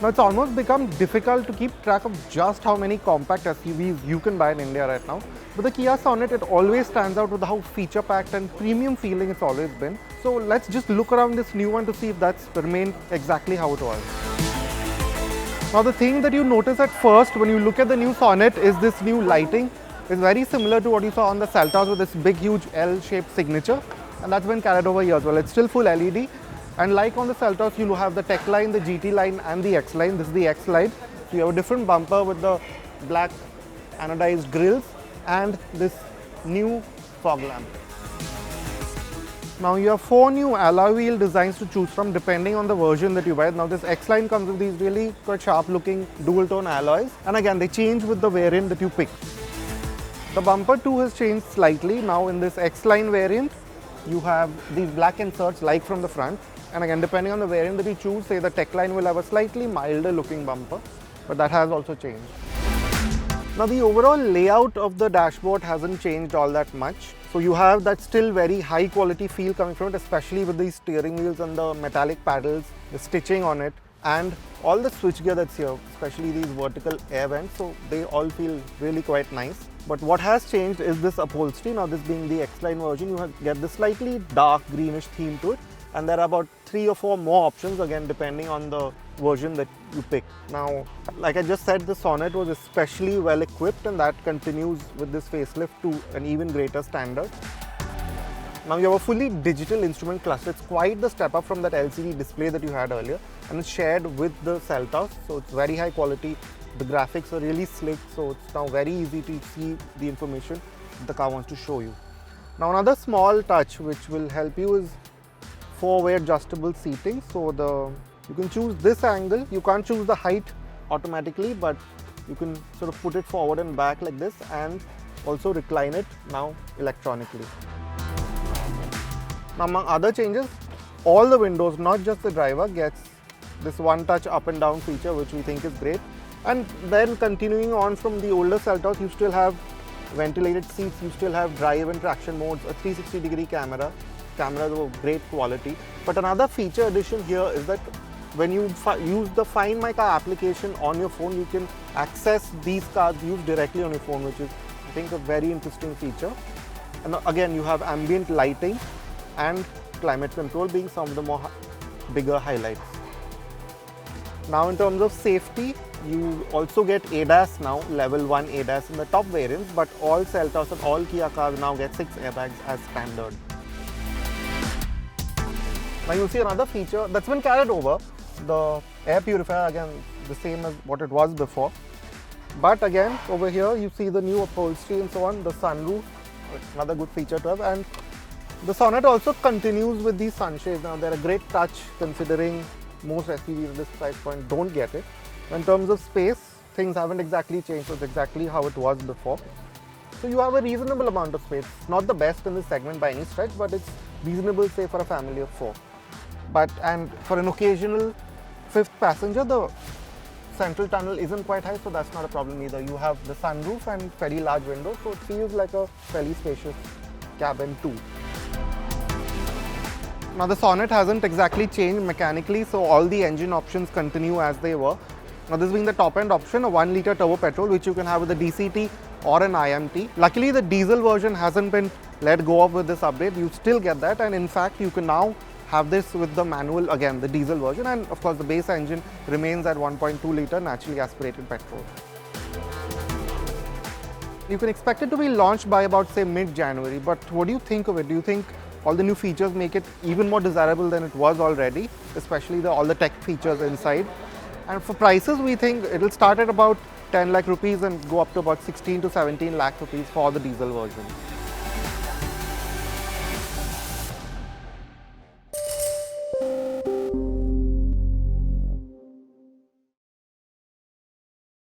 Now it's almost become difficult to keep track of just how many compact SUVs you can buy in India right now. But the Kia Sonet, it always stands out with how feature-packed and premium feeling it's always been. So let's just look around this new one to see if that's remained exactly how it was. Now the thing that you notice at first when you look at the new Sonet is this new lighting. It's very similar to what you saw on the Seltos with this big huge L-shaped signature, and that's been carried over here as well. It's still full LED, and like on the Seltos, you have the Tech line, the GT line and the X line. This is the X line. So you have a different bumper with the black anodized grills and this new fog lamp. Now you have 4 new alloy wheel designs to choose from depending on the version that you buy. Now this X line comes with these really quite sharp looking dual tone alloys, and again they change with the variant that you pick. The bumper too has changed slightly. Now in this X line variant you have these black inserts like from the front, and again depending on the variant that you choose, say the Tech line will have a slightly milder looking bumper, but that has also changed. Now the overall layout of the dashboard hasn't changed all that much. So you have that still very high quality feel coming from it, especially with these steering wheels and the metallic paddles, the stitching on it, and all the switchgear that's here, especially these vertical air vents, so they all feel really quite nice. But what has changed is this upholstery. Now this being the X-Line version, you get this slightly dark greenish theme to it, and there are about 3 or 4 more options again depending on the version that you pick. Now, like I just said, the Sonet was especially well equipped, and that continues with this facelift to an even greater standard. Now you have a fully digital instrument cluster. It's quite the step up from that LCD display that you had earlier, and it's shared with the Seltos, so it's very high quality. The graphics are really slick, so it's now very easy to see the information the car wants to show you. Now another small touch which will help you is 4-way adjustable seating. So you can choose this angle. You can't choose the height automatically, but you can sort of put it forward and back like this, and also recline it now electronically. Now among other changes, all the windows, not just the driver, gets this one touch up and down feature, which we think is great. And then continuing on from the older Seltos, you still have ventilated seats, you still have drive and traction modes, a 360-degree camera. Cameras of great quality. But another feature addition here is that when you use the Find My Car application on your phone, you can access these cars used directly on your phone, which is, I think, a very interesting feature. And again, you have ambient lighting and climate control being some of the more bigger highlights. Now in terms of safety, you also get ADAS now, level 1 ADAS in the top variants, but all Seltos and all Kia cars now get 6 airbags as standard. Now you'll see another feature that's been carried over, the air purifier, again the same as what it was before. But again, over here you see the new upholstery and so on, the sunroof, another good feature to have. And the Sonet also continues with these sunshades. Now they're a great touch considering most SUVs at this price point don't get it. In terms of space, things haven't exactly changed, so it's exactly how it was before. So you have a reasonable amount of space. Not the best in this segment by any stretch, but it's reasonable, say, for a family of 4. And for an occasional 5th passenger, the central tunnel isn't quite high, so that's not a problem either. You have the sunroof and fairly large windows, so it feels like a fairly spacious cabin too. Now the Sonet hasn't exactly changed mechanically, so all the engine options continue as they were. Now this being the top end option, a 1-litre turbo petrol, which you can have with a DCT or an IMT. Luckily the diesel version hasn't been let go of with this update. You still get that, and in fact you can now have this with the manual, again the diesel version, and of course the base engine remains at 1.2-litre naturally aspirated petrol. You can expect it to be launched by about, say, mid-January, but what do you think of it? Do you think all the new features make it even more desirable than it was already, especially all the tech features inside? And for prices, we think it'll start at about 10 lakh rupees and go up to about 16 to 17 lakh rupees for the diesel version.